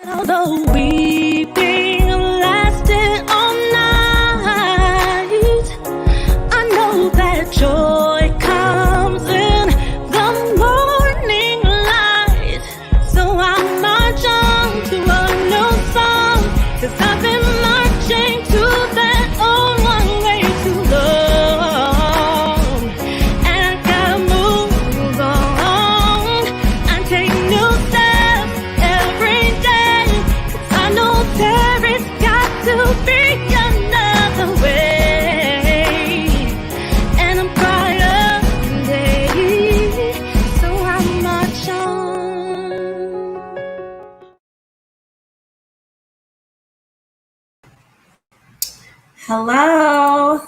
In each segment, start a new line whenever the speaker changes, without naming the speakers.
Although weeping lasted all night, I know that joy comes in the morning light. So I'll march on to a new song, 'cause I've been marching to that old one way too long. And I gotta move on and take new steps every day, 'cause I know there is got to be another way. And I'm brighter day, so I march on.
Hello.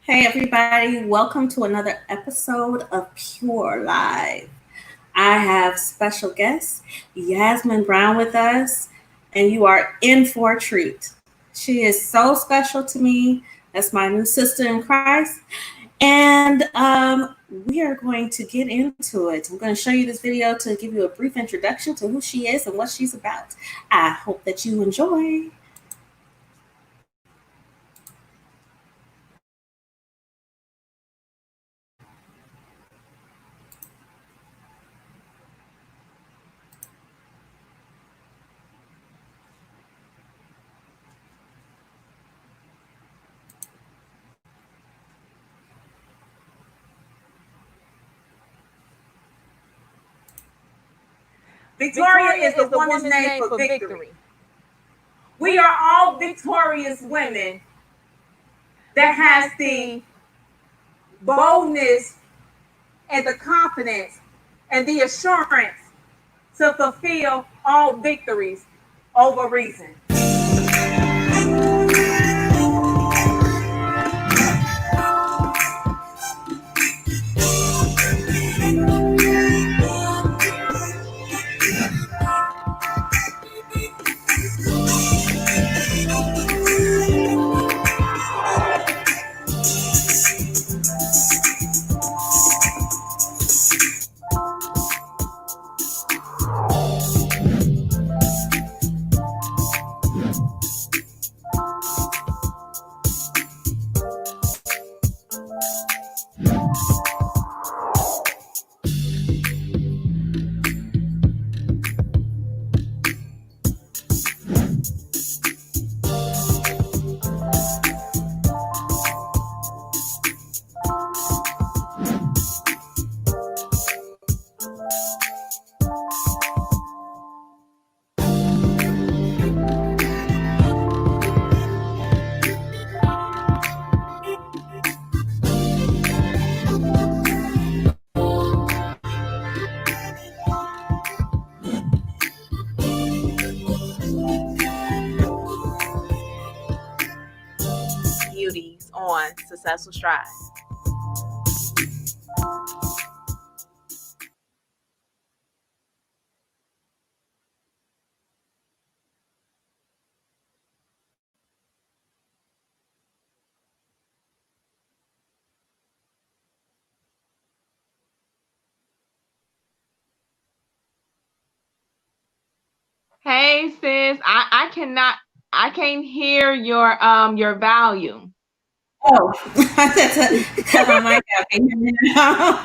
Hey, everybody. Welcome to another episode of P.U.R.E. Live. I have special guest, Yasmine Brown, with us, and you are in for a treat. She is so special to me. That's my new sister in Christ. And we are going to get into it. I'm going to show you this video to give you a brief introduction to who she is and what she's about. I hope that you enjoy.
Victoria is the woman's name for victory. We are all victorious women that has the boldness and the confidence and the assurance to fulfill all victories over reason. Beauties on Successful Strives.
Hey sis, I can't hear your volume.
Oh, cut my mic out. Can you hear me now?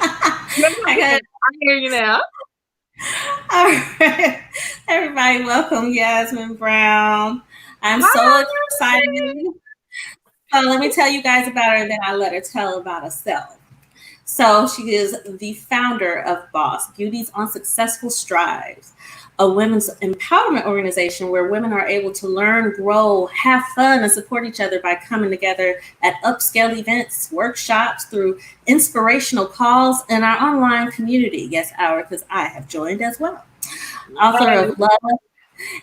I hear you now.
All right. Everybody, welcome Yasmine Brown. I'm so excited. So let me tell you guys about her, and then I'll let her tell about herself. So she is the founder of B.O.S.S, Beauties On Successful Strives, a women's empowerment organization where women are able to learn, grow, have fun, and support each other by coming together at upscale events, workshops, through inspirational calls, and our online community. Yes, because I have joined as well. Author of Love,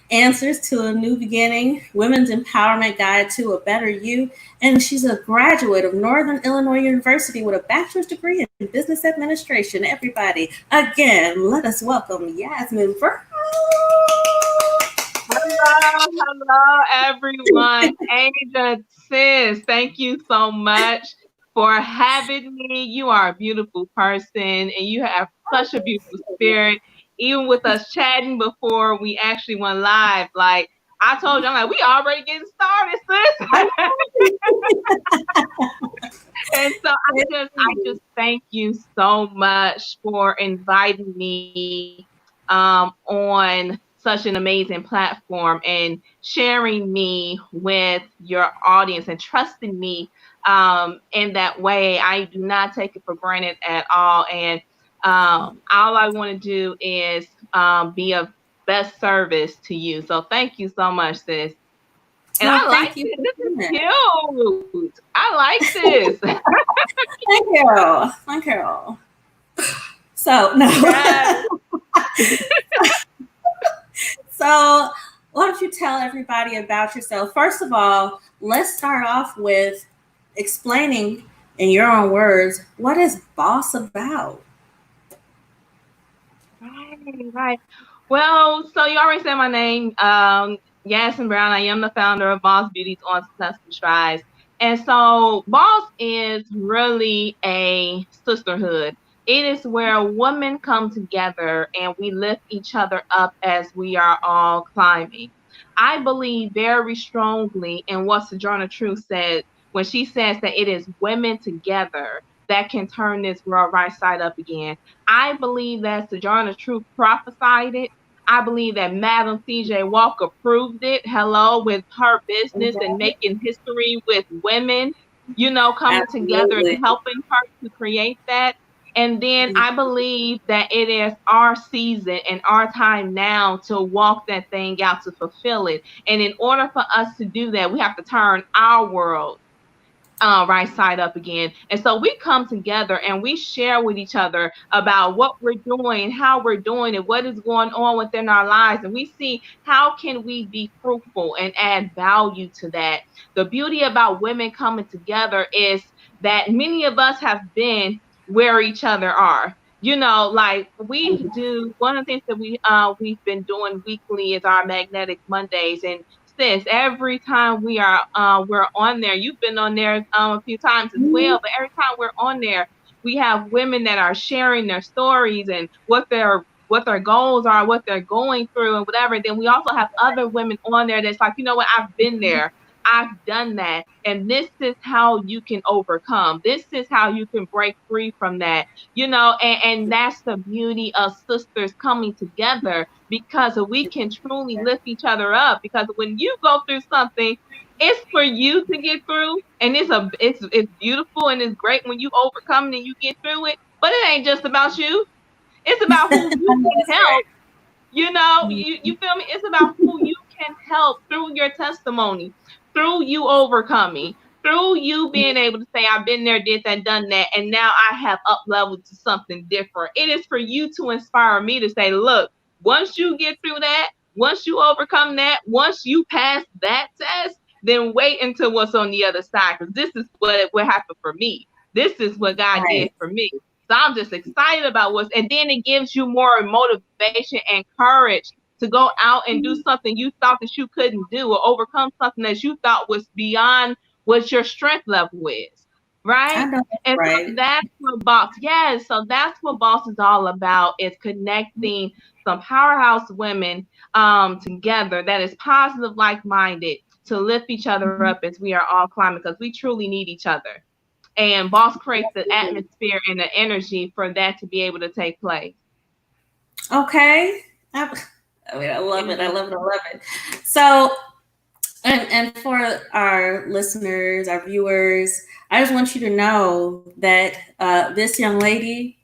Answers to a New Beginning, Women's Empowerment Guide to a Better You, and she's a graduate of Northern Illinois University with a bachelor's degree in business administration. Everybody, again, let us welcome Yasmine Brown.
Hello, everyone. Angel, sis, thank you so much for having me. You are a beautiful person, and you have such a beautiful spirit. even with us chatting before we actually went live, like I told you, I'm like, we already getting started, sis. And so I just thank you so much for inviting me on such an amazing platform and sharing me with your audience and trusting me in that way. I do not take it for granted at all. And all I want to do is be of best service to you. So thank you so much, sis. And
Well,
I like
thank you
this.
for
This
doing
is
that.
cute. I like this.
Thank you. Thank you. So no.
Yes.
So why don't you tell everybody about yourself? First of all, let's start off with explaining in your own words, what is Boss about?
Right. Well, so you already said my name, Yasmine Brown. I am the founder of B.O.S. Beauties On Successful Strives. And so B.O.S is really a sisterhood. It is where women come together and we lift each other up as we are all climbing. I believe very strongly in what Sojourner Truth said when she says that it is women together that can turn this world right side up again. I believe that Sojourner Truth prophesied it. I believe that Madam C.J. Walker proved it. Hello, with her business and making history with women, coming together and
Absolutely.
helping her to create that. And then I believe that it is our season and our time now to walk that thing out, to fulfill it. And in order for us to do that, we have to turn our world right side up again. And so we come together and we share with each other about what we're doing, how we're doing it, what is going on within our lives. And we see how can we be fruitful and add value to that. The beauty about women coming together is that many of us have been where each other are. Like we do one of the things that we've been doing weekly is our magnetic Mondays. And sis, every time we're on there, you've been on there a few times as well, but every time we're on there, we have women that are sharing their stories and what their goals are, what they're going through and whatever. And then we also have other women on there that's like, you know what, I've been there. I've done that. And this is how you can overcome. This is how you can break free from that. And that's the beauty of sisters coming together, because we can truly lift each other up. Because when you go through something, it's for you to get through, and it's beautiful and it's great when you overcome it and you get through it. But it ain't just about you. It's about who
I
you
know
can
that's
help.
right.
You feel me? It's about who you can help through your testimony, through you overcoming, through you being able to say, I've been there, did that, done that, and now I have up leveled to something different. It is for you to inspire me to say, look, once you get through that, once you overcome that, once you pass that test, then wait until what's on the other side. Because this is what happened for me. This is what God did
Right.
for me. So I'm just excited about and then it gives you more motivation and courage to go out and do something you thought that you couldn't do, or overcome something that you thought was beyond what your strength level is.
I
Right?
know that's
And so
right.
that's what so that's what B.O.S is all about, is connecting some powerhouse women together that is positive, like-minded, to lift each other up as we are all climbing, because we truly need each other. And B.O.S creates the atmosphere and the energy for that to be able to take place.
Okay. I love it. I love it. I love it. So, and for our listeners, our viewers, I just want you to know that this young lady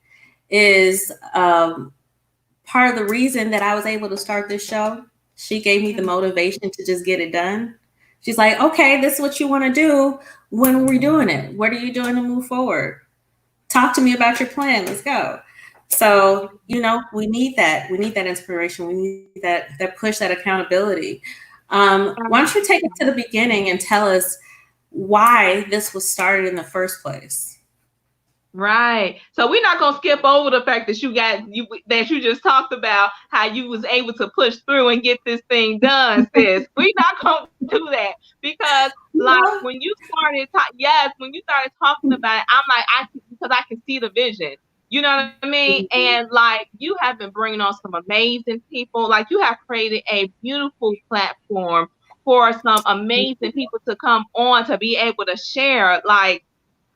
is part of the reason that I was able to start this show. She gave me the motivation to just get it done. She's like, okay, this is what you want to do. When are we doing it? What are you doing to move forward? Talk to me about your plan. Let's go. So, we need that. We need that inspiration. We need that push, that accountability. Why don't you take it to the beginning and tell us why this was started in the first place?
Right. So we're not gonna skip over the fact that you just talked about how you was able to push through and get this thing done, sis. We're not gonna do that, because like
Yeah.
when you started talking about it, I'm like, because I can see the vision. You know what I mean? And like, you have been bringing on some amazing people. Like, you have created a beautiful platform for some amazing people to come on to be able to share. Like,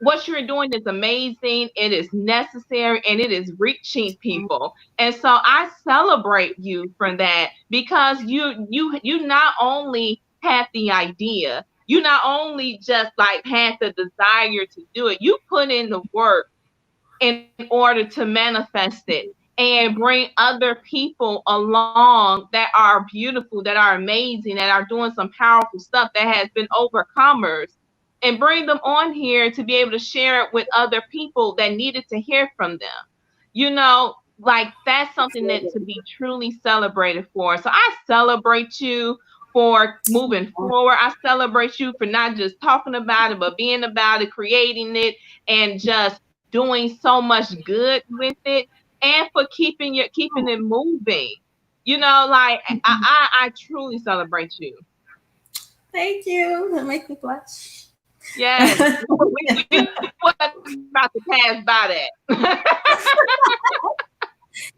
what you're doing is amazing. It is necessary, and it is reaching people. And so I celebrate you for that, because you not only had the idea, you not only just like had the desire to do it, you put in the work in order to manifest it and bring other people along that are beautiful, that are amazing, that are doing some powerful stuff, that has been overcomers, and bring them on here to be able to share it with other people that needed to hear from them. You know, like, that's something that to be truly celebrated for. So I celebrate you for moving forward. I celebrate you for not just talking about it, but being about it, creating it, and just doing so much good with it, and for keeping it moving. You know, like, I truly celebrate you.
Thank you. That makes me blush.
Yes, we wasn't about to pass by that.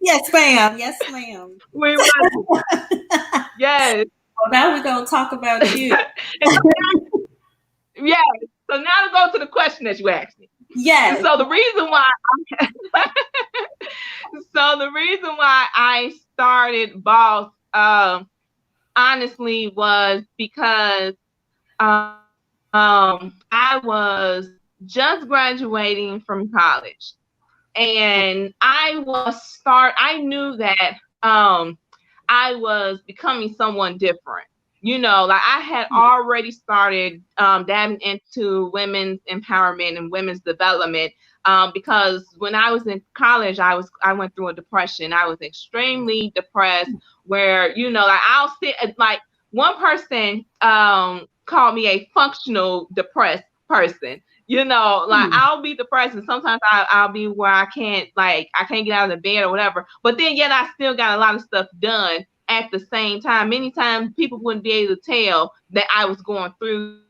Yes, ma'am. Yes, ma'am.
We wasn't. Yes.
Well, now we're going to talk about you.
Yes. So now to go to the question that you asked me.
Yes.
So the reason why I started B.O.S., honestly, was because I was just graduating from college, and I knew that I was becoming someone different. You know, like, I had already started dabbing into women's empowerment and women's development, because when I was in college, I went through a depression. I was extremely depressed, where, you know, like, I'll sit like, one person called me a functional depressed person. You know, like, I'll be depressed, and sometimes I'll be where I can't get out of the bed or whatever. But then yet I still got a lot of stuff done at the same time. Many times people wouldn't be able to tell that I was going through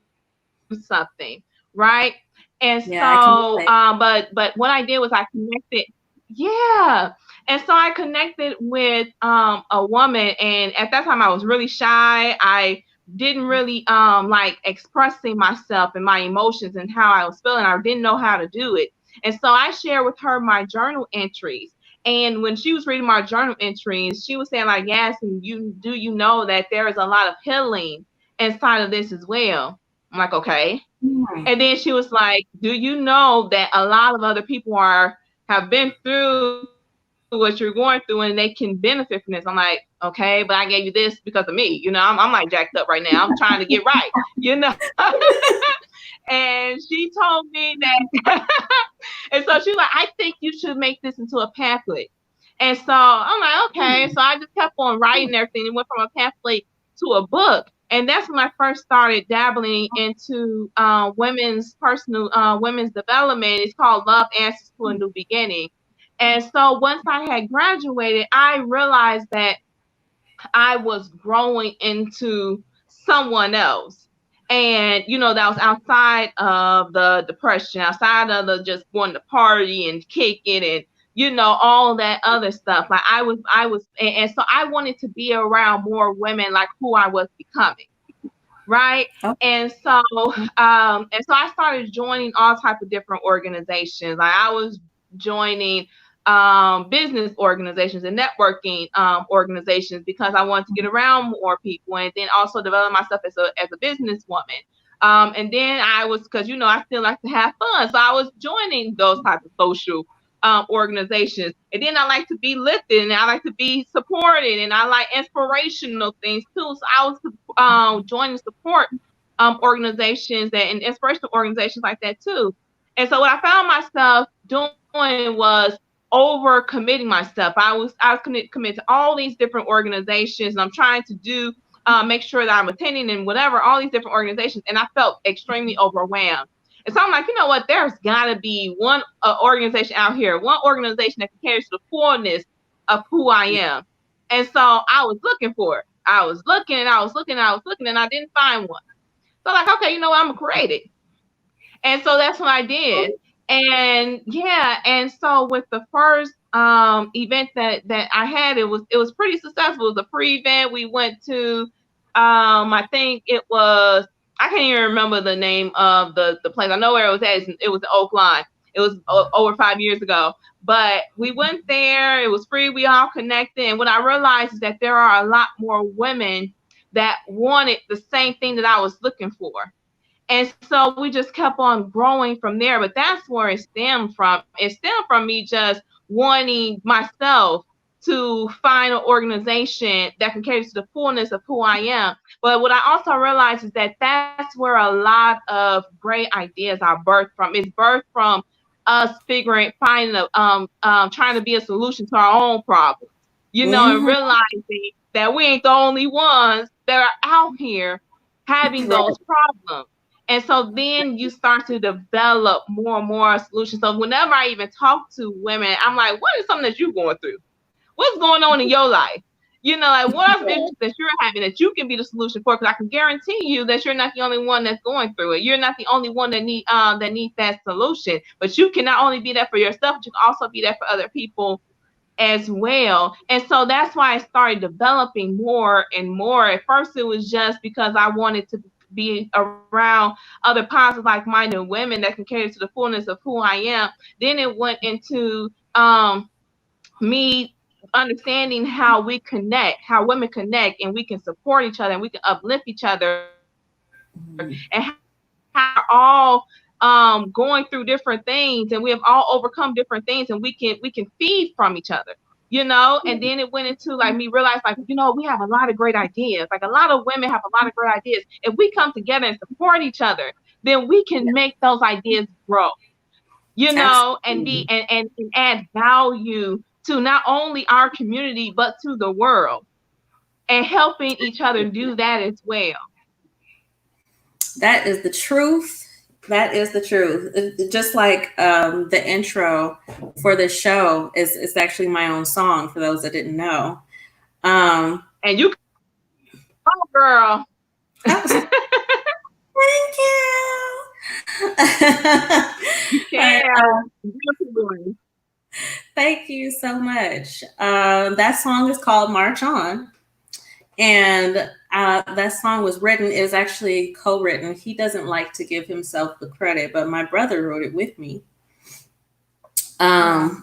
something, right? And so, but what I did was I connected. Yeah. And so I connected with a woman, and at that time I was really shy. I didn't really like expressing myself and my emotions and how I was feeling. I didn't know how to do it. And so I shared with her my journal entries. And when she was reading my journal entries, she was saying, like, yes, and you know that there is a lot of healing inside of this as well? I'm like, okay. And then she was like, do you know that a lot of other people have been through what you're going through, and they can benefit from this? I'm like, okay, but I gave you this because of me. You know, I'm like jacked up right now. I'm trying to get right, you know. And she told me that, and so she was like, I think you should make this into a pamphlet. And so I'm like, okay. So I just kept on writing everything. It went from a pamphlet to a book. And that's when I first started dabbling into women's development. It's called Love Answers to a New Beginning. And so once I had graduated, I realized that I was growing into someone else. And, you know, that was outside of the depression, outside of the just wanting to party and kick it and, you know, all that other stuff. Like, and so I wanted to be around more women like who I was becoming. Right. And so I started joining all types of different organizations. Like, I was joining business organizations and networking organizations, because I wanted to get around more people, and then also develop myself as a businesswoman. And then because, you know, I still like to have fun. So I was joining those types of social organizations. And then I like to be lifted, and I like to be supported, and I like inspirational things too. So I was joining support organizations and inspirational organizations like that too. And so what I found myself doing was over committing myself. I was committed to all these different organizations, and I'm trying to do make sure that I'm attending and whatever, all these different organizations, and I felt extremely overwhelmed. And so I'm like, you know what, there's got to be one organization out here, one organization that can carry to the fullness of who I am. And so I was looking for it. I was looking, and I didn't find one. So like, okay, you know what, I'm going to create it. And so that's what I did. And yeah, and so with the first event that I had, it was pretty successful. It was a pre-event. We went to I think it was, I can't even remember the name of the place. I know where it was at. It was Oak Line. It was over 5 years ago. But we went there. It was free. We all connected. And what I realized is that there are a lot more women that wanted the same thing that I was looking for. And so we just kept on growing from there. But that's where it stemmed from. It stemmed from me just wanting myself to find an organization that can cater to the fullness of who I am. But what I also realized is that that's where a lot of great ideas are birthed from. It's birthed from us finding trying to be a solution to our own problems, and
Mm-hmm.
realizing that we ain't the only ones that are out here having
Right.
those problems. And so then you start to develop more and more solutions. So whenever I even talk to women, I'm like, what is something that you're going through? What's going on in your life? Like what are some issues that you're having that you can be the solution for? Because I can guarantee you that you're not the only one that's going through it. You're not the only one that needs that solution. But you can not only be that for yourself, but you can also be that for other people as well. And so that's why I started developing more and more. At first, it was just because I wanted to be around other positive, like-minded women that can cater to the fullness of who I am. Then it went into me understanding how we connect, how women connect, and we can support each other and we can uplift each other, and how all going through different things, and we have all overcome different things, and we can feed from each other. And then it went into like me realize like, we have a lot of great ideas. Like a lot of women have a lot of great ideas. If we come together and support each other, then we can make those ideas grow, and be
Absolutely.
and add value to not only our community but to the world, and helping each other do that as well.
That is the truth. That is the truth. Just like the intro for the show is actually my own song for those that didn't know. Um,
And you, oh girl.
oh, thank
You
you.
can. Beautiful.
Thank you so much. That song is called March On. And that song was written, is actually co-written. He doesn't like to give himself the credit, but my brother wrote it with me.
Okay.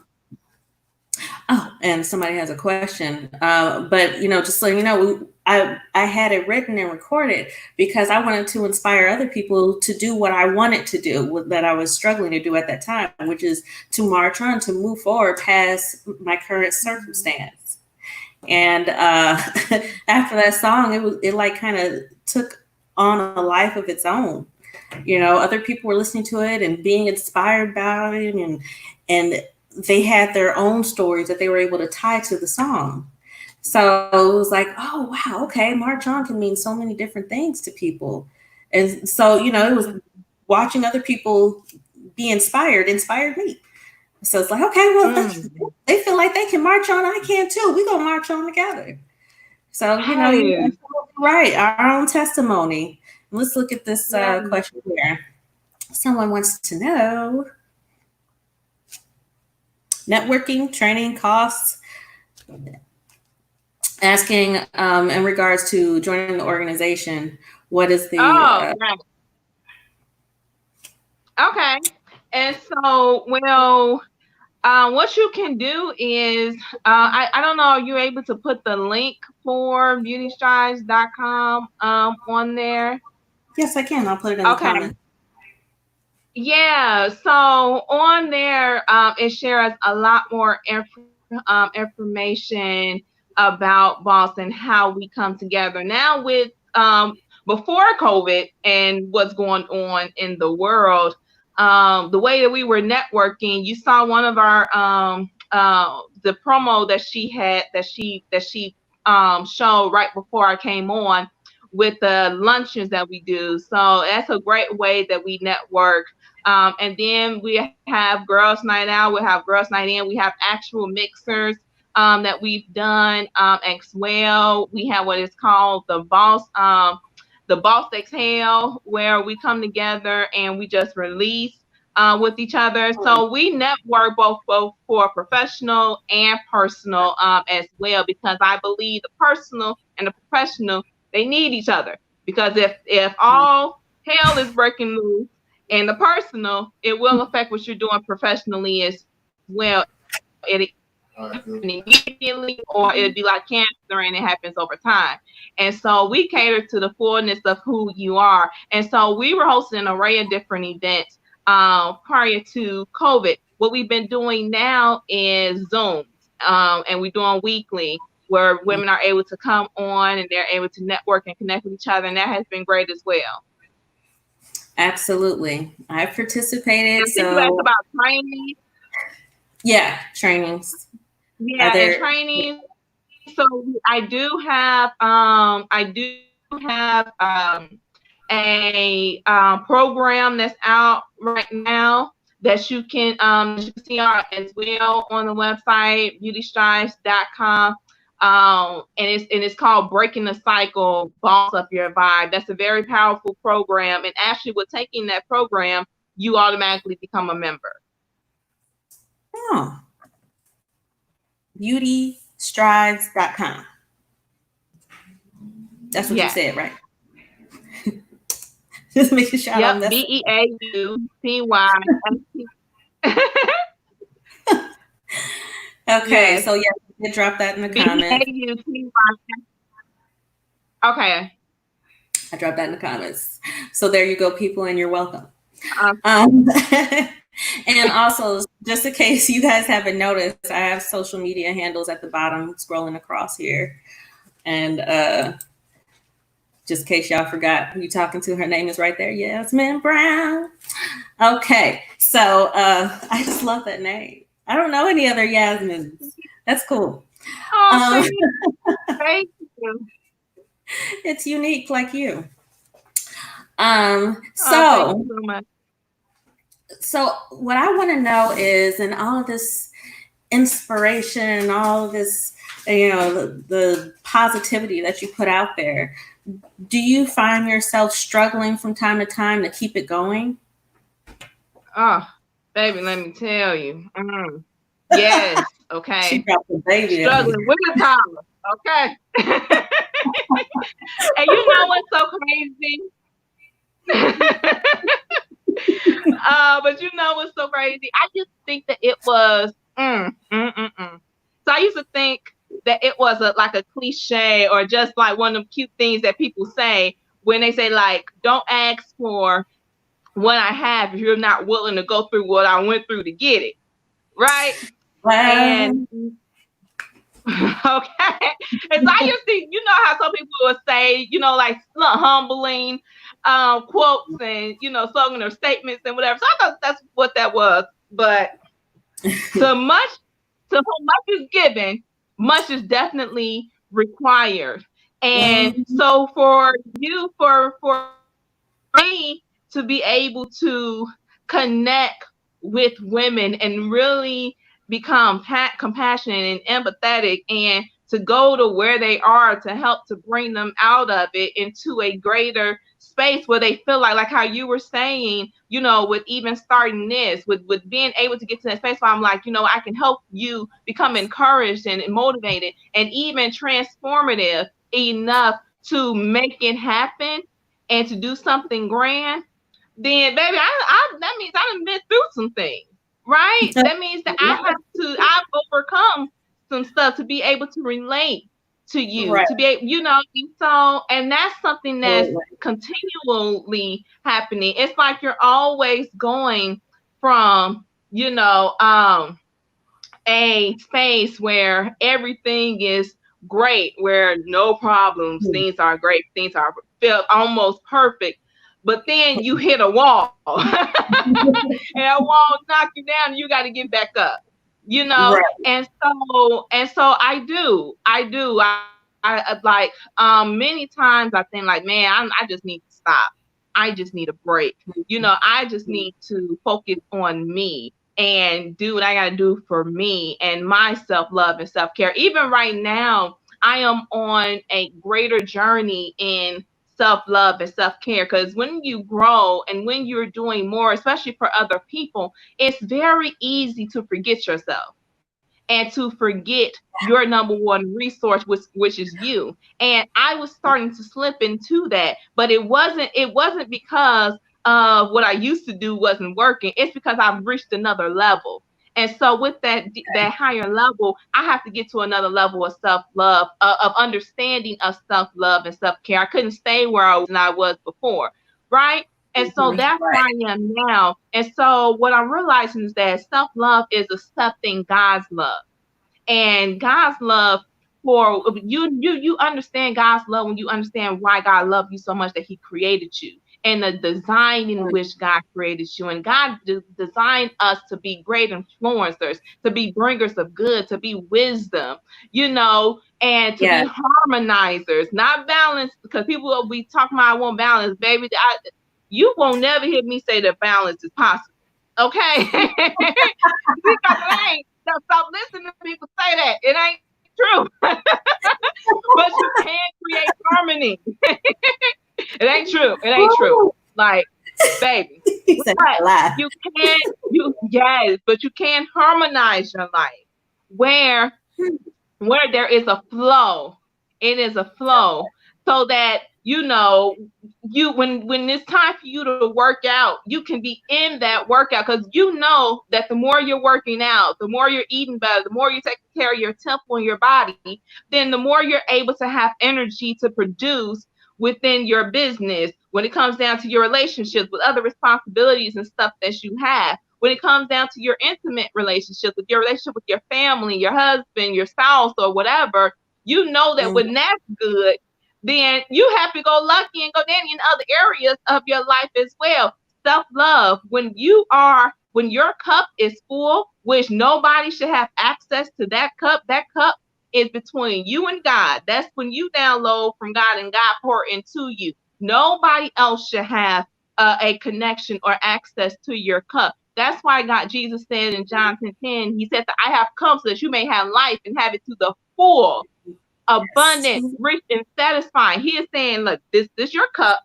Oh, and somebody has a question. But just so you know, I had it written and recorded because I wanted to inspire other people to do what I wanted to do, that I was struggling to do at that time, which is to march on, to move forward past my current circumstance. And after that song, it like kind of took on a life of its own. Other people were listening to it and being inspired by it, and they had their own stories that they were able to tie to the song. So it was like, oh wow, okay, March On can mean so many different things to people. And so, it was watching other people be inspired me. So it's like, okay, well, they feel like they can march on, I can too. We're gonna march on together. So, you're
Yes.
right, our own testimony. Let's look at this
Yes.
question here. Someone wants to know networking, training, costs, asking in regards to joining the organization. What is the
Oh, right. Okay. And so, well, what you can do is, I don't know, are you able to put the link for beautystrives.com on there?
Yes, I can. I'll put it in the
Okay.
comments.
Yeah. So on there, it shares a lot more information about B.O.S. and how we come together. Now with before COVID and what's going on in the world, the way that we were networking, you saw one of our the promo that she had showed right before I came on with the luncheons that we do. So that's a great way that we network. And then we have Girls Night Out, we have Girls Night In, we have actual mixers that we've done as well. We have what is called the Boss Exhale, where we come together and we just release with each other. So we network both for professional and personal as well, because I believe the personal and the professional, they need each other. Because if all hell is breaking loose in the personal, it will affect what you're doing professionally as well. It immediately, or it'd be like cancer and it happens over time. And so we cater to the fullness of who you are. And so we were hosting an array of different events prior to COVID. What we've been doing now is Zooms, and we're doing weekly, where women are able to come on and they're able to network and connect with each other, and that has been great as well.
Absolutely. I've participated.
I think you asked about training.
Yeah, trainings.
Yeah, and training. So I do have a program that's out right now that you can see as well on the website beautystrives.com. And it's called Breaking the Cycle, Boss Up Your Vibe. That's a very powerful program. And actually, with taking that program, you automatically become a member.
Oh. Beautystrives.com. That's what you said, right? Just making sure.
Yep, BEAUTY.
Okay,
yes.
so yeah, you drop that in the comments.
Okay.
I dropped that in the comments. So there you go, people, and you're welcome. And also, just in case you guys haven't noticed, I have social media handles at the bottom, scrolling across here. And just in case y'all forgot who you're talking to, her name is right there, Yasmine Brown. Okay, so I just love that name. I don't know any other Yasmines. That's cool.
Oh, thank you.
It's unique like you.
Thank you so much.
So what I want to know is, in all of this inspiration, all of this, the positivity that you put out there, do you find yourself struggling from time to time to keep it going?
Oh, baby, let me tell you. Yes, okay.
She dropped the baby.
Struggling with a toddler, okay? And you know what's so crazy? But you know what's so crazy? I just think that it was So I used to think that it was like a cliche, or just like one of the cute things that people say when they say, like, don't ask for what I have if you're not willing to go through what I went through to get it, right? And okay, and so I used to, you know how some people would say, like humbling quotes and slogan or statements and whatever. So I thought that's what that was. But to whom much is given, much is definitely required. And so for me to be able to connect with women and really become compassionate and empathetic, and to go to where they are to help to bring them out of it into a greater space where they feel like how you were saying, with even starting this, with being able to get to that space where I'm like, I can help you become encouraged and motivated and even transformative enough to make it happen and to do something grand, then baby, that means I done been through some things. Right? That means that I've overcome some stuff to be able to relate to you, right. To be able, and that's something that's continually happening. It's like you're always going from, a space where everything is great, where no problems, things are great, things are feel almost perfect. But then you hit a wall, and that wall knock you down, and you got to get back up, Right. And so I do. I like many times I think like, man, I just need to stop. I just need a break. I just need to focus on me and do what I got to do for me and my self-love and self-care. Even right now, I am on a greater journey in self-love and self-care, because when you grow and when you're doing more, especially for other people, it's very easy to forget yourself and to forget your number one resource, which is you. And I was starting to slip into that, but it wasn't because what I used to do wasn't working. It's because I've reached another level. And so with that higher level, I have to get to another level of self-love, of understanding of self-love and self-care. I couldn't stay where I was before, right? And so that's where I am now. And so what I'm realizing is that self-love is accepting God's love. And God's love for you understand God's love when you understand why God loved you so much that he created you, and the design in which God created you. And God designed us to be great influencers, to be bringers of good, to be wisdom, and to be harmonizers, not balance, because people will be talking about I want balance, baby. You won't never hear me say that balance is possible. Okay? Because it ain't. No, stop listening to people say that. It ain't true. But you can create harmony. It ain't true. It ain't true. Like, baby. But you can harmonize your life where there is a flow. It is a flow, so that when it's time for you to work out, you can be in that workout, because that the more you're working out, the more you're eating better, the more you're taking care of your temple and your body, then the more you're able to have energy to produce within your business, when it comes down to your relationships with other responsibilities and stuff that you have, when it comes down to your intimate relationships, with your relationship with your family, your husband, your spouse, or whatever, that when that's good, then you have to go lucky and go dandy in other areas of your life as well. Self-love, when your cup is full, which nobody should have access to that cup is between you and God. That's when you download from God and God pour into you. Nobody else should have a connection or access to your cup. That's why Jesus said in John 10:10, he said that I have come so that you may have life and have it to the full, abundant, rich, and satisfying. He is saying, look, this is your cup.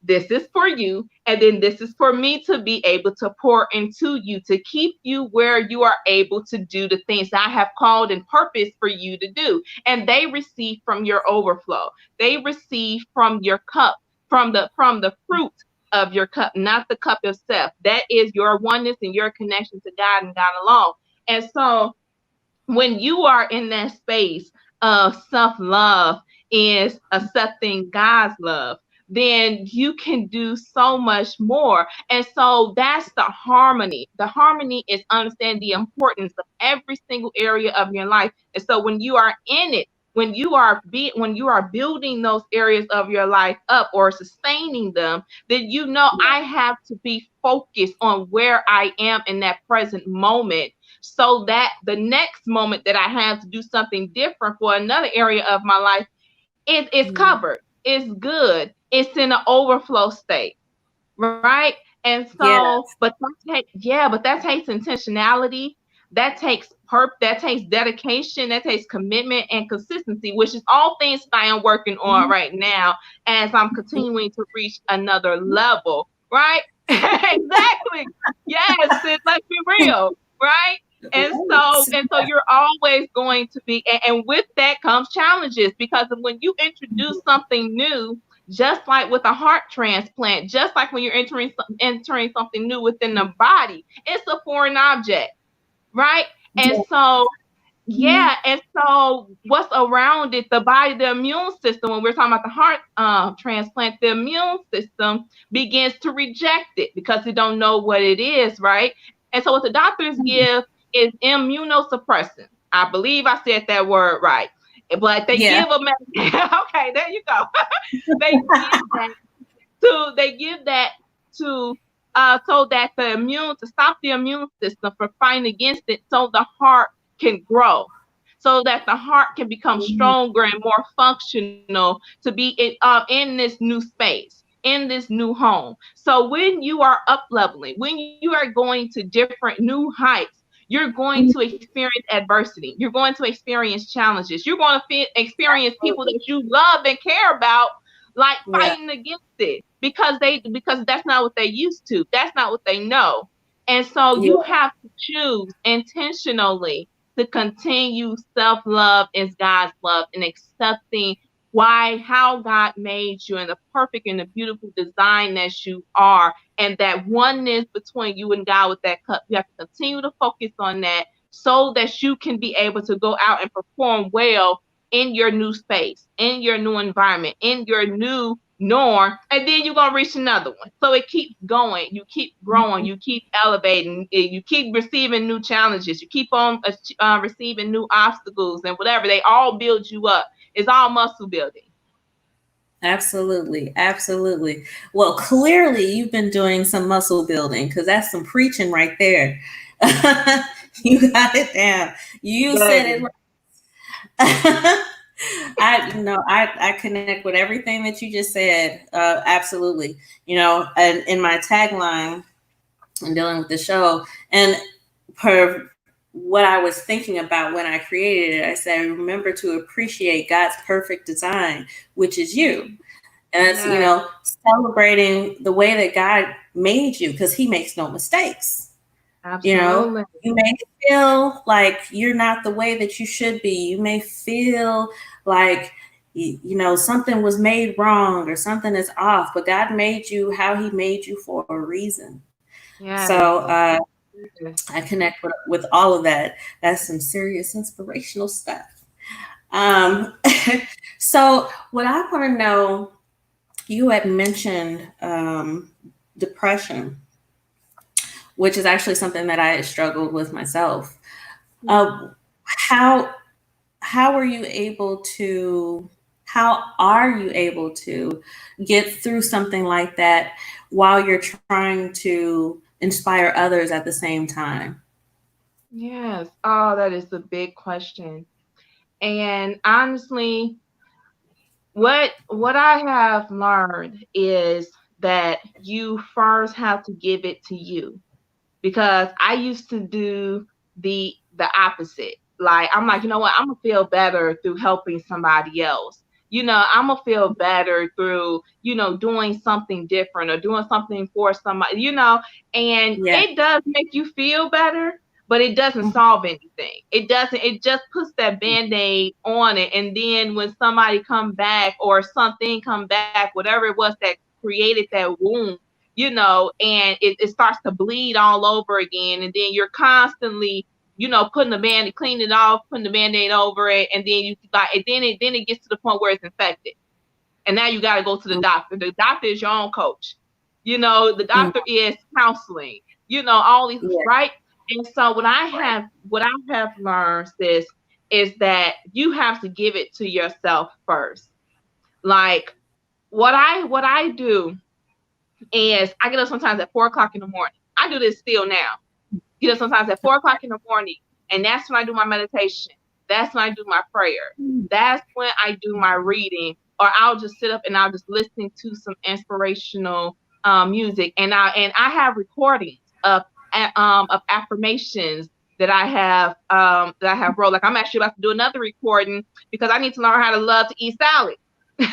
This is for you. And then this is for me to be able to pour into you, to keep you where you are able to do the things I have called and purpose for you to do. And they receive from your overflow. They receive from your cup, from the fruit of your cup, not the cup of self. That is your oneness and your connection to God and God alone. And so when you are in that space of self-love, is accepting God's love, then you can do so much more. And so that's the harmony. The harmony is understanding the importance of every single area of your life. And so when you are in it, when you are building those areas of your life up or sustaining them, then I have to be focused on where I am in that present moment, so that the next moment that I have to do something different for another area of my life, it's covered, it's good, it's in an overflow state, right? And so, but that takes intentionality, that takes dedication, that takes commitment and consistency, which is all things that I am working on right now as I'm continuing to reach another level, right? Exactly. Yes, let's be real, right? And so you're always going to be, and with that comes challenges, because when you introduce something new, just like with a heart transplant, just like when you're entering something new within the body, it's a foreign object, right? And so, and so what's around it, the body, the immune system, when we're talking about the heart transplant, the immune system begins to reject it because it don't know what it is, right? And so what the doctors give is immunosuppressant. I believe I said that word right. But they give them, okay, there you go. They give that to so that to stop the immune system from fighting against it, so the heart can grow, so that the heart can become stronger and more functional to be in this new space, in this new home. So when you are up leveling, when you are going to different new heights, you're going to experience adversity. You're going to experience challenges. You're going to experience people that you love and care about like
Yeah.
fighting against it because that's not what they used to. That's not what they know. And so
Yeah.
you have to choose intentionally to continue self-love as God's love and accepting how God made you and the perfect and the beautiful design that you are, and that oneness between you and God with that cup. You have to continue to focus on that so that you can be able to go out and perform well in your new space, in your new environment, in your new norm, and then you're going to reach another one. So it keeps going. You keep growing. You keep elevating. You keep receiving new challenges. You keep on receiving new obstacles and whatever. They all build you up. It's all muscle building.
Absolutely. Absolutely. Well, clearly you've been doing some muscle building because that's some preaching right there. You got it down. You said it right. I connect with everything that you just said. Absolutely. And in my tagline and dealing with the show, and per what I was thinking about when I created it, I said, remember to appreciate God's perfect design, which is you. And it's, celebrating the way that God made you, because he makes no mistakes.
Absolutely.
You may feel like you're not the way that you should be. You may feel like, something was made wrong or something is off, but God made you how he made you for a reason.
Yeah.
So I connect with all of that. That's some serious inspirational stuff. So what I want to know, you had mentioned depression, which is actually something that I struggled with myself. How are you able to get through something like that while you're trying to inspire others at the same time?
Yes. Oh, that is a big question. And honestly, what I have learned is that you first have to give it to you, because I used to do the opposite. Like, I'm like, you know what? I'm gonna feel better through helping somebody else. I'm gonna feel better through, doing something different or doing something for somebody, and
Yeah.
it does make you feel better, but it doesn't solve anything. It just puts that Band-Aid on it. And then when somebody come back or something come back, whatever it was that created that wound, and it starts to bleed all over again. And then you're constantly, putting the band, cleaning it off, putting the Band-Aid over it. And then then it gets to the point where it's infected. And now you got to go to the doctor. The doctor is your own coach. The doctor is counseling, all these, right? And so what I have learned is that you have to give it to yourself first. Like, what I do is I get up sometimes at 4:00 in the morning. I do this still now. Get up sometimes at 4:00 in the morning, and that's when I do my meditation. That's when I do my prayer. That's when I do my reading, or I'll just sit up and I'll just listen to some inspirational music. And I have recordings of affirmations that I have wrote. Like, I'm actually about to do another recording because I need to learn how to love to eat salad. So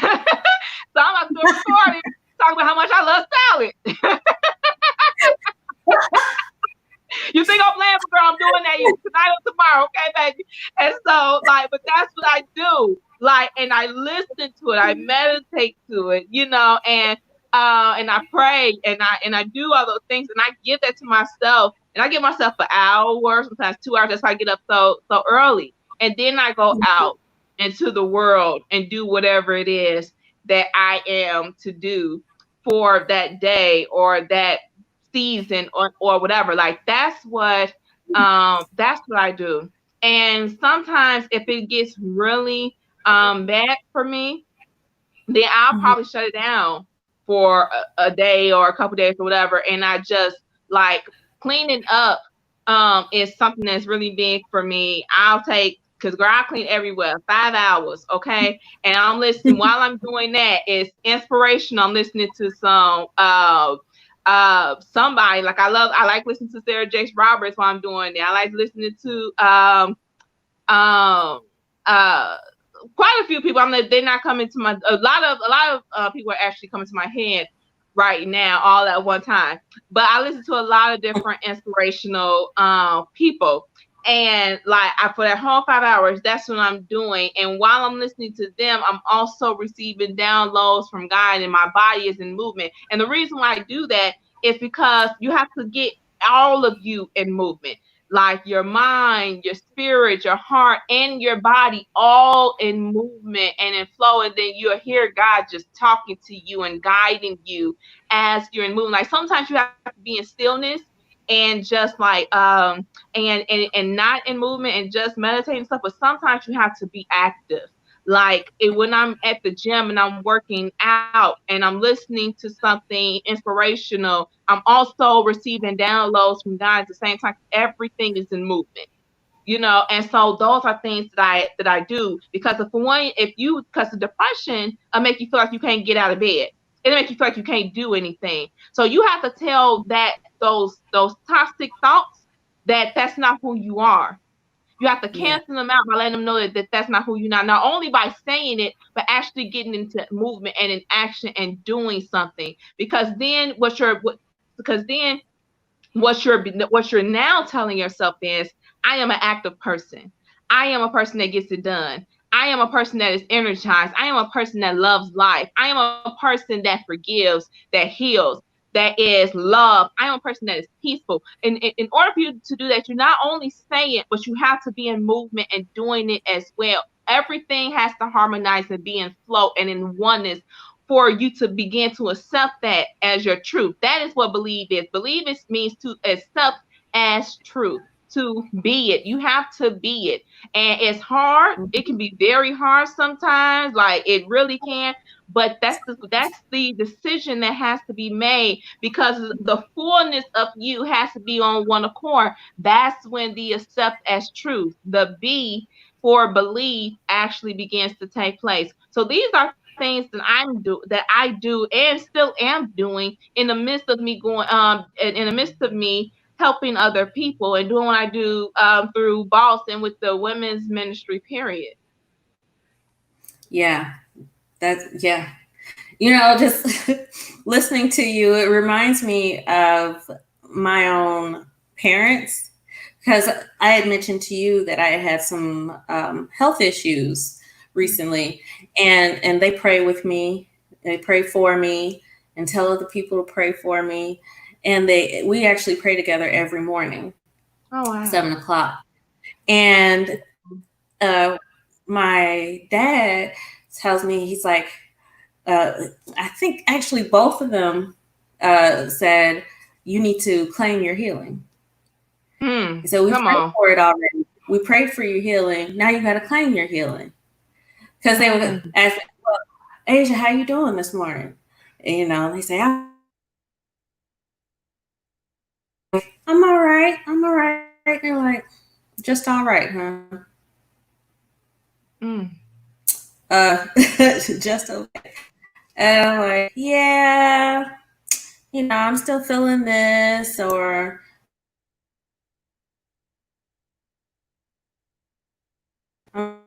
I'm about to do a recording talking about how much I love salad. You think I'm playing, girl? I'm doing that tonight or tomorrow, okay, baby? And so, but that's what I do. And I listen to it, I meditate to it, and I pray, and I do all those things, and I give that to myself, and I give myself an hour, sometimes 2 hours. That's why I get up so early, and then I go out into the world and do whatever it is that I am to do for that day or that season or whatever. Like, that's what I do. And sometimes if it gets really bad for me, then I'll probably shut it down for a day or a couple days or whatever. And I just, like, cleaning up is something that's really big for me. Because, girl, I clean everywhere, 5 hours, okay? And I'm listening, while I'm doing that, it's inspirational. I'm listening to some somebody, like, I like listening to Sarah Jakes Roberts while I'm doing that. I like listening to quite a few people. They're not coming to my. A lot of people are actually coming to my head right now, all at one time. But I listen to a lot of different inspirational people. And like for that whole 5 hours, that's what I'm doing. And while I'm listening to them, I'm also receiving downloads from God, and my body is in movement. And the reason why I do that is because you have to get all of you in movement, like your mind, your spirit, your heart, and your body all in movement and in flow. And then you'll hear God just talking to you and guiding you as you're in movement. Like sometimes you have to be in stillness and just like and not in movement and just meditating and stuff, but sometimes you have to be active. Like when I'm at the gym and I'm working out and I'm listening to something inspirational, I'm also receiving downloads from God at the same time. Everything is in movement, you know. And so those are things that I do, because because the depression will make you feel like you can't get out of bed. It'll make you feel like you can't do anything. So you have to tell those toxic thoughts that's not who you are. You have to cancel them out by letting them know that's not who you're not only by saying it, but actually getting into movement and in action and doing something. Because then what you're now telling yourself is, I am an active person. I am a person that gets it done. I am a person that is energized. I am a person that loves life. I am a person that forgives, that heals, that is love. I am a person that is peaceful. And in order for you to do that, you not only say it, but you have to be in movement and doing it as well. Everything has to harmonize and be in flow and in oneness for you to begin to accept that as your truth. That is what believe is. Believe means to accept as truth, to be it. You have to be it. And it's hard. It can be very hard sometimes, like it really can. But that's the decision that has to be made, because the fullness of you has to be on one accord. That's when the accept as truth, the be for believe, actually begins to take place. So these are things that I do and still am doing in the midst of me in the midst of me helping other people and doing what I do through B.O.S.S and with the women's ministry, period.
Yeah, you know, just listening to you, it reminds me of my own parents, because I had mentioned to you that I had some health issues recently, and they pray with me, they pray for me, and tell other people to pray for me, and we actually pray together every morning.
Oh, wow.
7:00, and my dad tells me, he's like, I think actually both of them said, you need to claim your healing. So we prayed for it already. We prayed for your healing. Now you got to claim your healing. Because they would ask, well, Asia, how you doing this morning? And, you know, they say, I'm all right. I'm all right. They're like, just all right, huh? Just okay. And I'm like, yeah, you know, I'm still feeling this, or I'm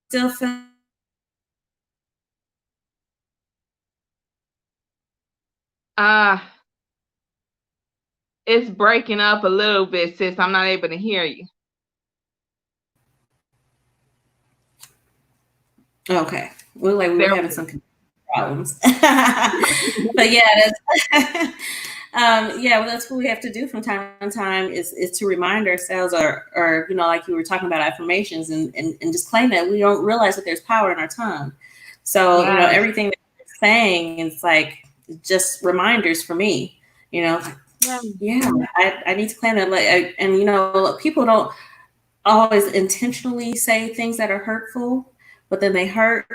still feeling.
It's breaking up a little bit, sis. I'm not able to hear you.
Okay. We're having some problems. But yeah, that's what we have to do from time to time is to remind ourselves, or you know, like you were talking about affirmations, and just claim that we don't realize that there's power in our tongue. So, you know, everything that we're saying is like just reminders for me, you know. I need to claim that. And you know, people don't always intentionally say things that are hurtful, but then they hurt,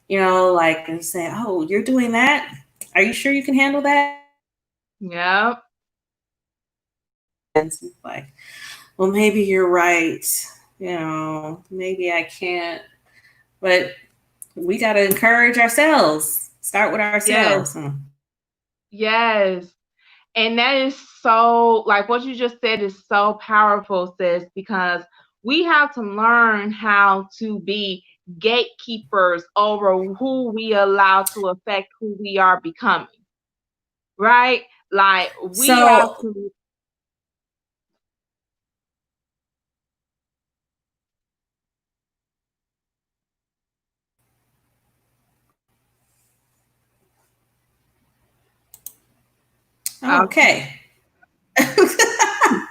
you know, like, and say, oh, you're doing that? Are you sure you can handle that?
Yeah.
And it's like, well, maybe you're right. You know, maybe I can't. But we got to encourage ourselves. Start with ourselves.
Yes. And that is so, like what you just said is so powerful, sis, because we have to learn how to be gatekeepers over who we allow to affect who we are becoming, right? Like we have
So,
to. Okay.
okay.
Am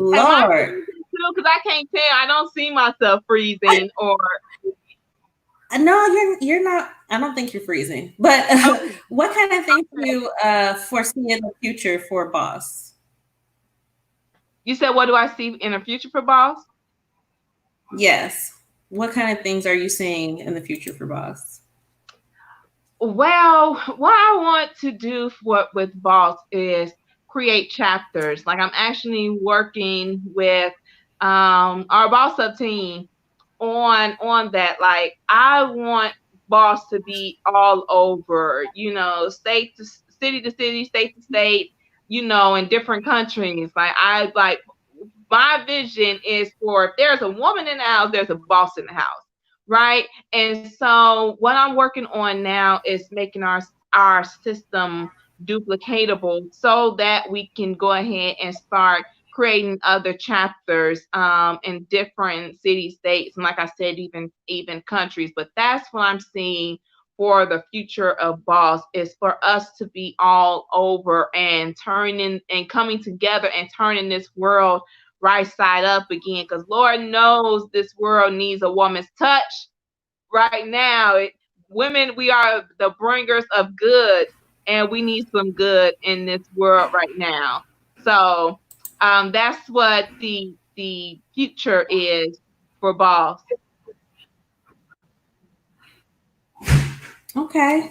I
Lord.
freezing too? Because I can't tell. I don't see myself freezing or.
No, you're not. I don't think you're freezing. But
Okay.
what kind of things do you foresee in the future for Boss?
You said, what do I see in the future for Boss?
Yes. What kind of things are you seeing in the future for Boss?
Well, what I want to do with Boss is create chapters. Like I'm actually working with our Boss Up team on that. Like I want Boss to be all over, state to city to city, state to state, in different countries. Like I like my vision is for if there's a woman in the house, there's a boss in the house, right? And so what I'm working on now is making our system duplicatable so that we can go ahead and start creating other chapters in different city states and like I said even countries. But that's what I'm seeing for the future of Boss is for us to be all over and turning and coming together and turning this world right side up again, because Lord knows this world needs a woman's touch right now. Women, we are the bringers of good, and we need some good in this world right now. So that's what the future is for Boss.
Okay.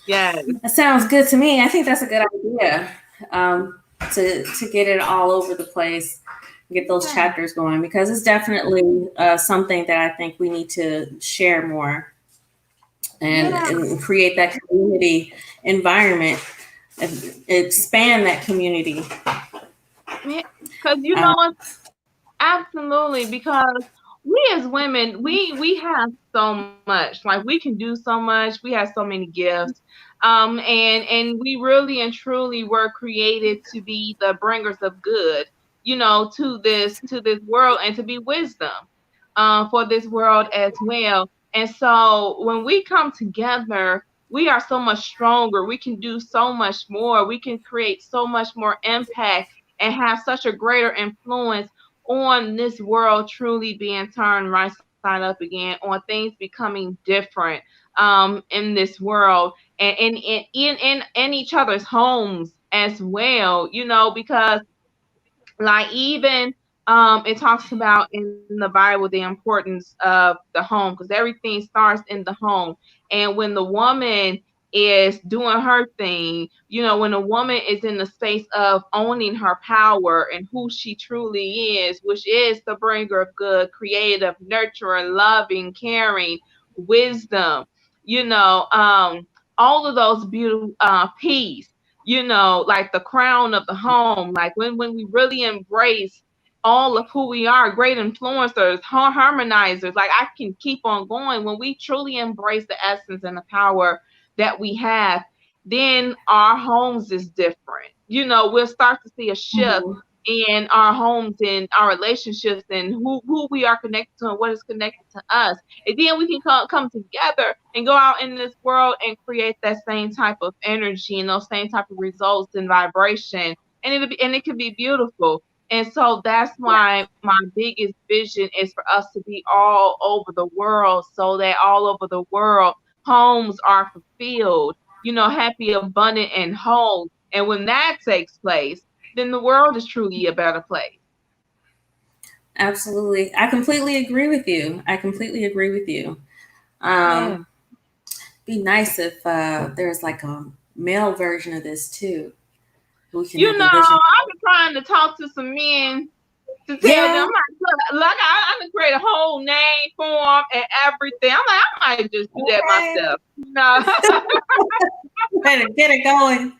Yes.
That sounds good to me. I think that's a good idea. To get it all over the place, get those chapters going, because it's definitely something that I think we need to share more and create that community environment, expand that community.
Because
Uh,
absolutely, because we as women, we have so much. Like we can do so much. We have so many gifts. And we really and truly were created to be the bringers of good, to this world and to be wisdom for this world as well. And so when we come together, we are so much stronger. We can do so much more. We can create so much more impact and have such a greater influence on this world truly being turned right side up again, on things becoming different in this world and in each other's homes as well, because like even it talks about in the Bible the importance of the home, because everything starts in the home. And when the woman is doing her thing, when a woman is in the space of owning her power and who she truly is, which is the bringer of good, creative, nurturing, loving, caring, wisdom, all of those beautiful peace, like the crown of the home, like when we really embrace all of who we are, great influencers, harmonizers, like I can keep on going. When we truly embrace the essence and the power that we have, then our homes is different. We'll start to see a shift
mhm.
in our homes and our relationships and who we are connected to and what is connected to us. And then we can come together and go out in this world and create that same type of energy and those same type of results and vibration. And it can be beautiful. And so that's why my biggest vision is for us to be all over the world, so that all over the world homes are fulfilled, happy, abundant, and whole. And when that takes place, then the world is truly a better place.
Absolutely. I completely agree with you. I completely agree with you.
Yeah.
Um, be nice if there's like a male version of this too. We can have a vision.
I've been trying to talk to some men to tell them,
Yeah.
I'm like, look, I'm gonna create a whole name for them and everything. I'm like, I might just do that
Okay.
myself.
Better get it going.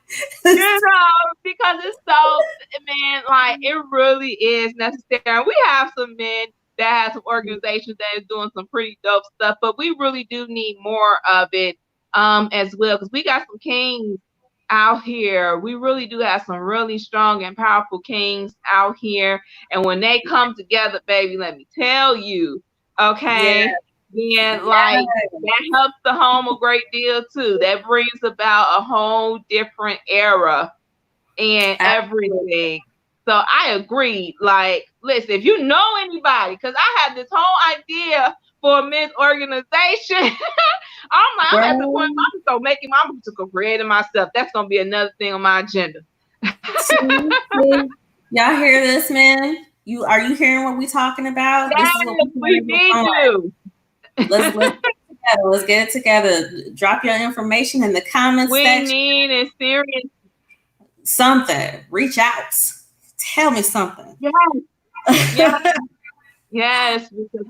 Because it's so, man, like it really is necessary. We have some men that have some organizations that is doing some pretty dope stuff, but we really do need more of it as well, because we got some kings out here. We really do have some really strong and powerful kings out here, and when they come together, baby, let me tell you, okay, then like that helps the home a great deal too. That brings about a whole different era and everything. So I agree. Like, listen, if you know anybody, because I had this whole idea for a men's organization. I'm like, I'm at the point I'm so making my musical creating myself. That's gonna be another thing on my agenda.
Y'all hear this, man? Are you hearing what we talking about?
Yes,
this is what
we need to.
Let's get it together. Drop your information in the comments section.
We need it serious.
Something. Reach out. Tell me something.
Yes. Yes, because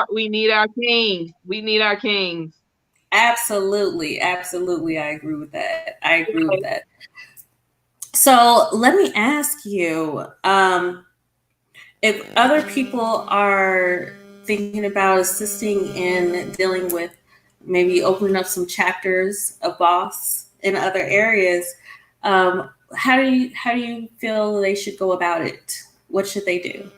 we need our kings. We need our kings.
Absolutely. I agree with that. So let me ask you, if other people are thinking about assisting in dealing with maybe opening up some chapters of B.O.S. in other areas, how do you feel they should go about it? What should they do?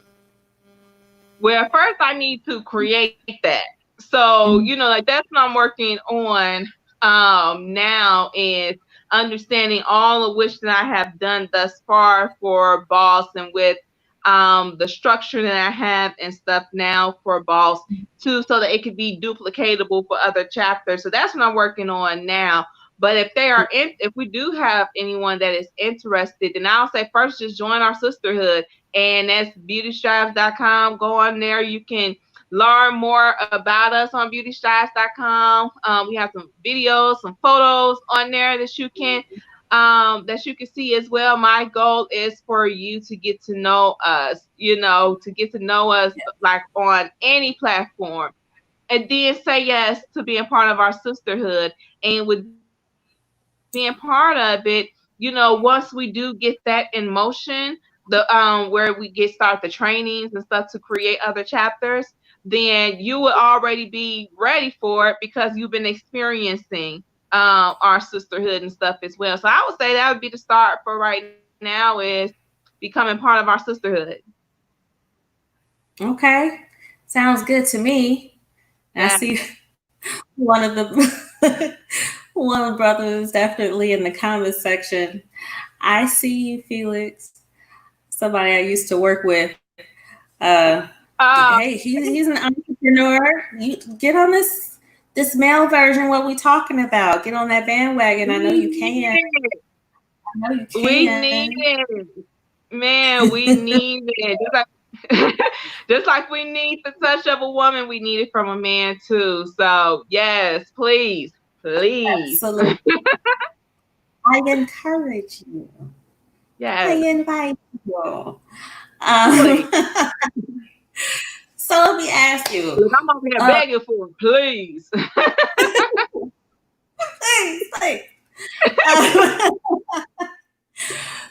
Well, first I need to create that. So, like that's what I'm working on now, is understanding all of which that I have done thus far for B.O.S. and with the structure that I have and stuff now for B.O.S. too, so that it could be duplicatable for other chapters. So that's what I'm working on now. But if we do have anyone that is interested, then I'll say first just join our sisterhood, and that's beautystrives.com. Go on there. You can learn more about us on beautystrives.com. We have some videos, some photos on there that you can see as well. My goal is for you to get to know us, like on any platform, and then say yes to being part of our sisterhood. And with being part of it, once we do get that in motion, the where we start the trainings and stuff to create other chapters, then you will already be ready for it because you've been experiencing our sisterhood and stuff as well. So I would say that would be the start for right now, is becoming part of our sisterhood.
Okay, sounds good to me. I see one of the brothers definitely in the comments section. I see you, Felix. Somebody I used to work with. Hey, he's an entrepreneur. You get on this male version. What we talking about? Get on that bandwagon. I know you can.
We need it, man. We need it. Just like we need the touch of a woman, we need it from a man too. So yes, please.
Absolutely. I encourage you.
Yes.
I invite you. So let me ask you.
I'm over here begging for it, please.
Please.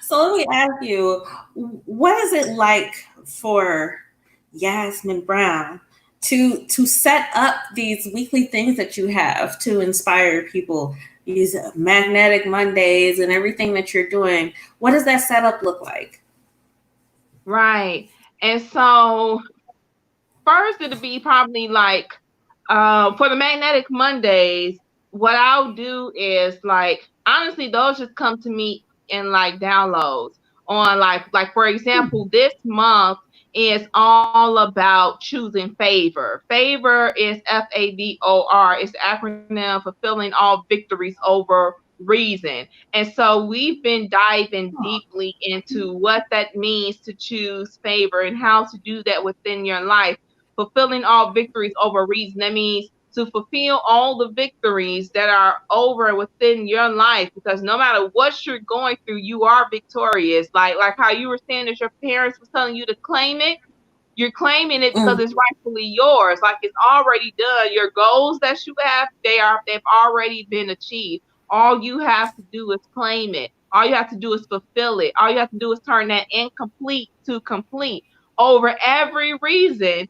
So let me ask you, what is it like for Yasmine Brown to set up these weekly things that you have to inspire people, these magnetic Mondays and everything that you're doing? What does that setup look like?
Right. And so first it'll be probably like for the magnetic Mondays, what I'll do is, like, honestly, those just come to me in like downloads on like for example, this month is all about choosing favor. Favor is FAVOR. It's the acronym fulfilling all victories over reason. And so we've been diving deeply into what that means to choose favor and how to do that within your life. Fulfilling all victories over reason. That means to fulfill all the victories that are over within your life, because no matter what you're going through, you are victorious. Like how you were saying that your parents was telling you to claim it. You're claiming it because it's rightfully yours. Like, it's already done. Your goals that you have, they've already been achieved. All you have to do is claim it. All you have to do is fulfill it. All you have to do is turn that incomplete to complete over every reason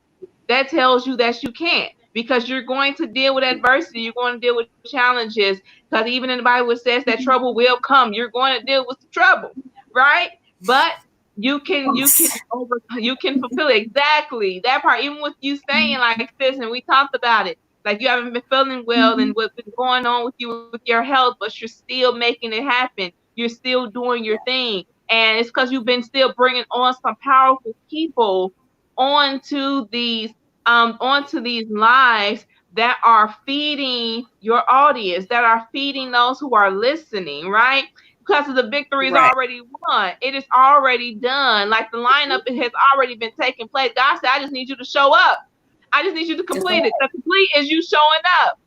that tells you that you can't, because you're going to deal with adversity. You're going to deal with challenges, because even in the Bible it says that trouble will come. You're going to deal with the trouble, right? But you can fulfill it. Exactly that part. Even with you saying like this, and we talked about it, like you haven't been feeling well and what's been going on with you with your health, but you're still making it happen. You're still doing your thing, and it's because you've been still bringing on some powerful people onto these lives that are feeding your audience, that are feeding those who are listening, right? Because the victory is
Right.
already won. It is already done. Like the lineup, it has already been taking place. God said, I just need you to show up. I just need you to complete it. The complete is you showing up.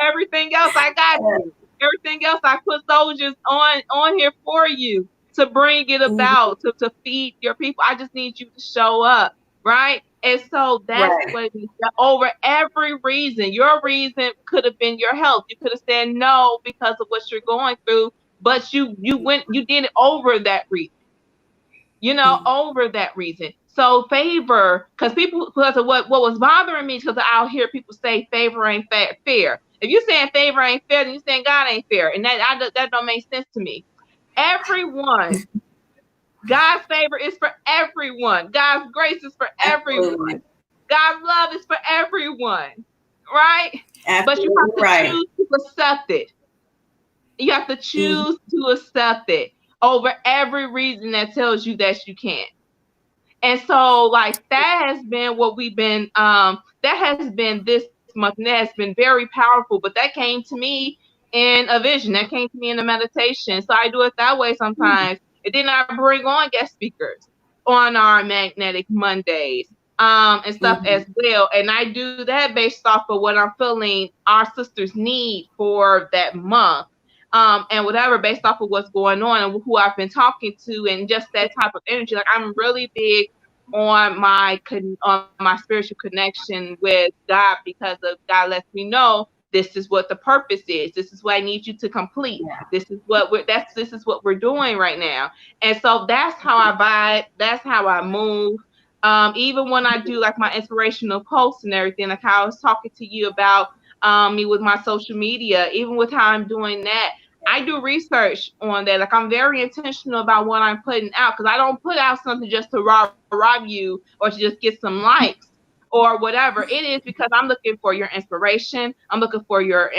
Everything else, I got you. Everything else, I put soldiers on here for you to bring it about, to feed your people. I just need you to show up, right? And so that's what it is. Over every reason. Your reason could have been your health. You could have said no because of what you're going through, but you did it over that reason. Over that reason. So favor, because of what was bothering me, because I'll hear people say favor ain't fair. If you're saying favor ain't fair, then you're saying God ain't fair, and that don't make sense to me. Everyone, God's favor is for everyone. God's grace is for everyone. God's love is for everyone, right?
Absolutely.
But you have to choose to accept it. You have to choose to accept it over every reason that tells you that you can't. And so, like, that has been what we've been, that has been this month, and that has been very powerful. But that came to me in a vision. That came to me in a meditation. So I do it that way sometimes. And then I bring on guest speakers on our Magnetic Mondays and stuff as well. And I do that based off of what I'm feeling our sisters need for that month. And whatever, based off of what's going on and who I've been talking to, and just that type of energy. Like, I'm really big on my spiritual connection with God, because of God lets me know this is what the purpose is. This is what I need you to complete. This is what we're doing right now. And so that's how I vibe. That's how I move. Even when I do like my inspirational posts and everything, like how I was talking to you about me with my social media, even with how I'm doing that, I do research on that. Like, I'm very intentional about what I'm putting out, because I don't put out something just to rob you or to just get some likes or whatever. It is because I'm looking for your inspiration. I'm looking for your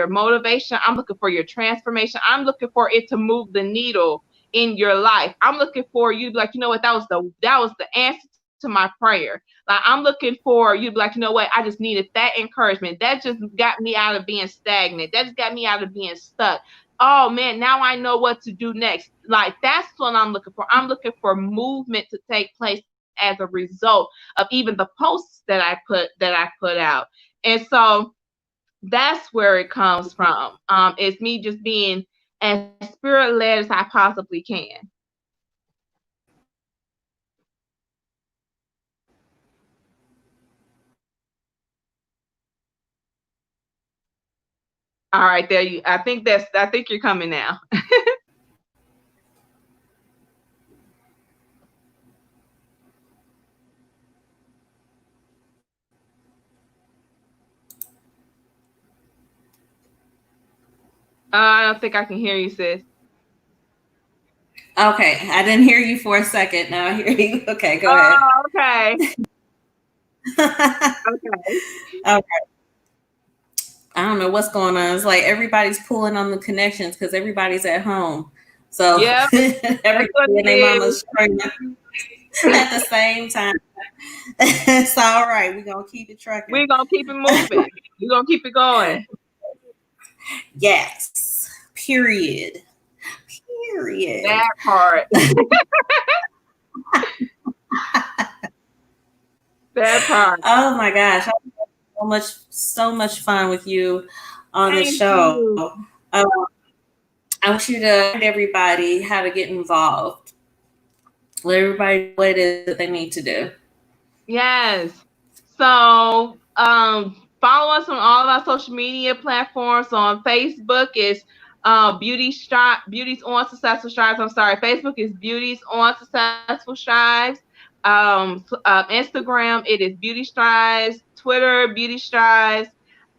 motivation. I'm looking for your transformation. I'm looking for it to move the needle in your life. I'm looking for you to be like, you know what, that was the answer to my prayer. Like, I'm looking for you to be like, you know what, I just needed that encouragement. That just got me out of being stagnant. That just got me out of being stuck. Oh man, now I know what to do next. Like, that's what I'm looking for. I'm looking for movement to take place as a result of even the posts that I put out. And so that's where it comes from. It's me just being as spirit led as I possibly can. All right, there you. I think you're coming now. I don't think I can hear you, sis.
Okay, I didn't hear you for a second. Now I hear you. Okay, go ahead.
Oh, okay.
Okay. I don't know what's going on. It's like everybody's pulling on the connections because everybody's at home. So everybody and their mama's screaming at the same time. It's all right. We're going to keep it trucking.
We're going to keep it moving. We're going to keep it going.
Yes. Period.
That part. That part.
Oh my gosh. I had so much fun with you on the show. I want you to remind everybody how to get involved. Let everybody know what it is that they need to do.
Yes. So Follow us on all of our social media platforms. On Facebook is Beauties on Successful Strives. I'm sorry, Facebook is Beauties on Successful Strives. Instagram it is Beauty Strives. Twitter Beauty Strives.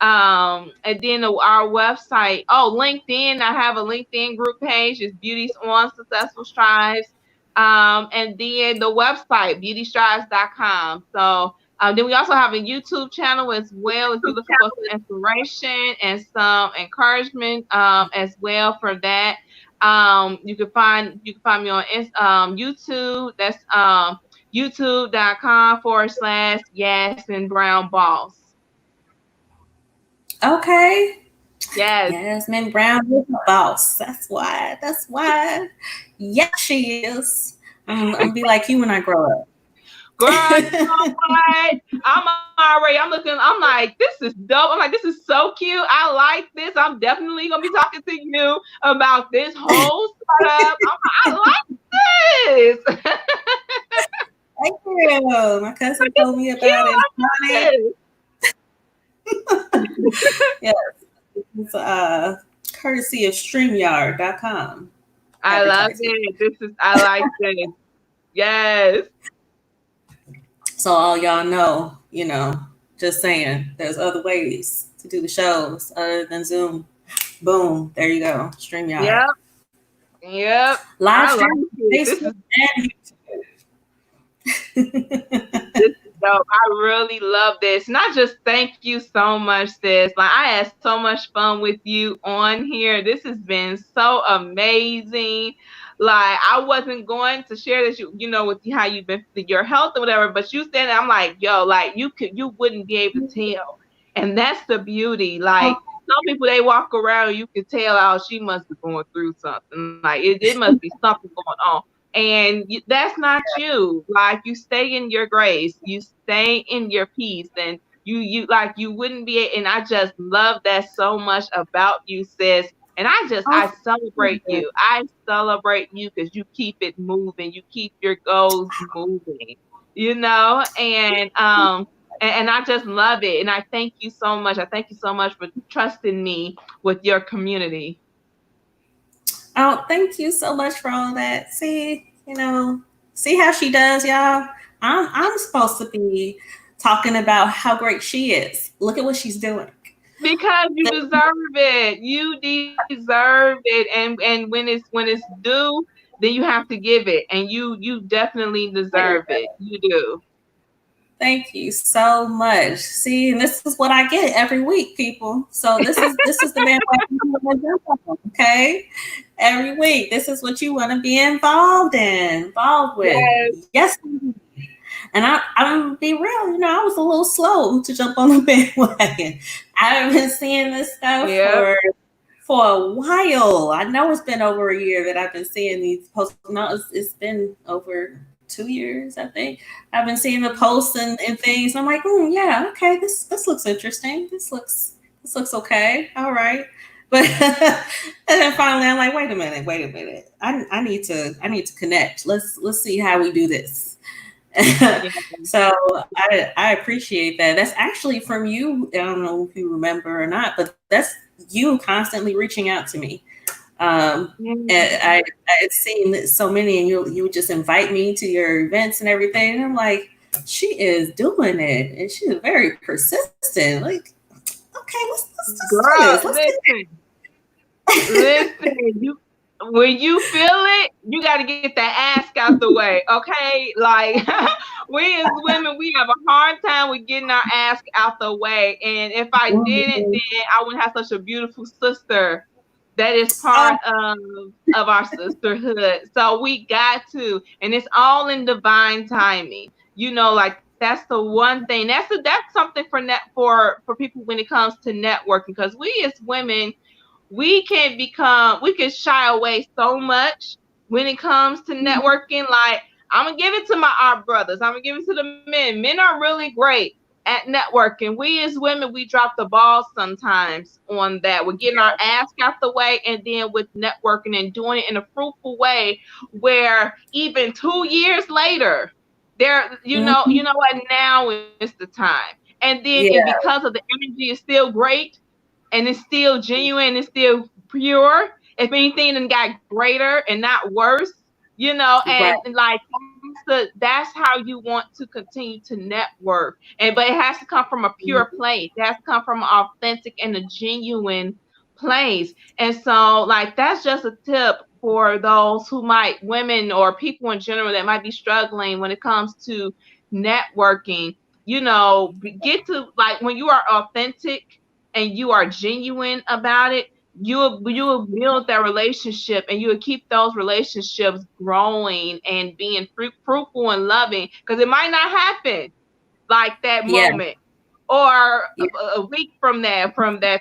And then our website. Oh, LinkedIn. I have a LinkedIn group page. It's Beauties on Successful Strives. And then the website beautystrives.com. So then we also have a YouTube channel as well if you're looking for some inspiration and some encouragement as well for that. You can find me on YouTube. That's youtube.com/Yasmine Brown Boss.
Okay.
Yes.
Yasmine Brown is a boss. That's why. That's why. Yeah, she is. I'm gonna be like you when I grow up.
Girl, you know what? I'm looking, I'm like, this is dope. I'm like, this is so cute. I like this. I'm definitely gonna be talking to you about this whole setup. I like this.
Thank you. My cousin told me about it.
Cute.
Yes. It's courtesy of StreamYard.com.
I love it. I like this. Yes.
So all y'all know, just saying, there's other ways to do the shows other than Zoom. Boom. There you go. StreamYard.
Yep.
Live
I like
stream
it.
Facebook and YouTube.
This is dope. I really love this. And I just thank you so much, sis. Like I had so much fun with you on here. This has been so amazing. Like I wasn't going to share this, with you how you've been your health or whatever, but you said I'm like, yo, like you wouldn't be able to tell. And that's the beauty. Like some people they walk around, you can tell, oh, she must be going through something. Like it must be something going on. And that's not you. Like you stay in your grace, you stay in your peace, and you wouldn't be. And I just love that so much about you, sis. And I celebrate you. I celebrate you because you keep it moving. You keep your goals moving. And I just love it. And I thank you so much. I thank you so much for trusting me with your community.
Oh, thank you so much for all that. See how she does, y'all. I'm supposed to be talking about how great she is. Look at what she's doing.
Because you deserve it. You deserve it. And when it's due, then you have to give it. And you definitely deserve it. You do.
Thank you so much. See, and this is what I get every week, people. So this is the bandwagon you want to jump on, okay? Every week, this is what you want to be involved with. Yes. And I'm gonna be real, I was a little slow to jump on the bandwagon. I've been seeing this stuff for a while. I know it's been over a year that I've been seeing these posts. No, it's been over 2 years, I think. I've been seeing the posts and things. I'm like, yeah, okay, this looks interesting. This looks okay. All right. But and then finally I'm like, wait a minute. I need to connect. Let's see how we do this. So I appreciate that. That's actually from you. I don't know if you remember or not, but that's you constantly reaching out to me. And I had seen so many, and you would just invite me to your events and everything. And I'm like, she is doing it, and she is very persistent. Like, okay, let's do this.
Listen, when you feel it, you got to get that ask out the way, okay? Like we as women, we have a hard time with getting our ask out the way. And if I didn't, then I wouldn't have such a beautiful sister that is part of our sisterhood. So we got to, and it's all in divine timing. Like that's the one thing. That's something for people when it comes to networking, because we as women, we can shy away so much when it comes to networking. Like I'm gonna give it to our brothers. I'm gonna give it to the men. Men are really great at networking. We as women, we drop the ball sometimes on that. We're getting our ask out the way, and then with networking and doing it in a fruitful way, where even 2 years later, you know what, now is the time. And then
Yeah.
because of the energy is still great and it's still genuine, it's still pure. If anything, then got greater and not worse,
Right.
and like that's how you want to continue to network. But it has to come from a pure place. It has to come from an authentic and a genuine place. And so, like, that's just a tip for those women or people in general that might be struggling when it comes to networking. Get to, like, when you are authentic and you are genuine about it, you will build that relationship, and you will keep those relationships growing and being fruitful and loving, because it might not happen like that
Yeah.
moment, or
Yeah.
a week from that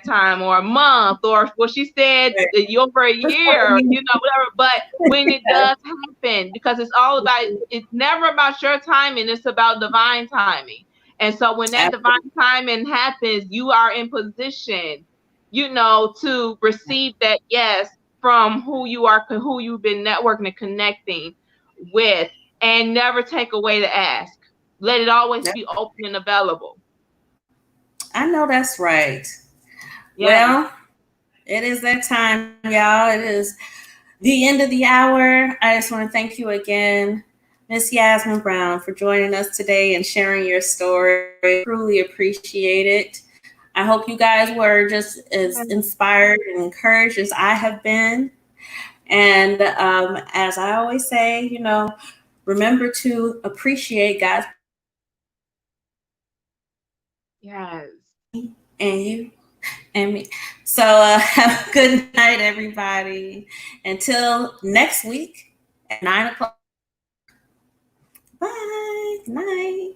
time, or a month, or what she said, over a year, whatever. But when it does happen, because it's never about your timing, it's about divine timing. And so when that divine timing happens, you are in position, to receive that yes from who you've been networking and connecting with, and never take away the ask. Let it always be open and available.
I know that's right.
Yeah.
Well, it is that time, y'all. It is the end of the hour. I just want to thank you again, Miss Yasmine Brown, for joining us today and sharing your story. Truly appreciate it. I hope you guys were just as inspired and encouraged as I have been. And as I always say, remember to appreciate God's
Yes.
and you and me. So have a good night, everybody. Until next week at 9 o'clock. Bye. Good night.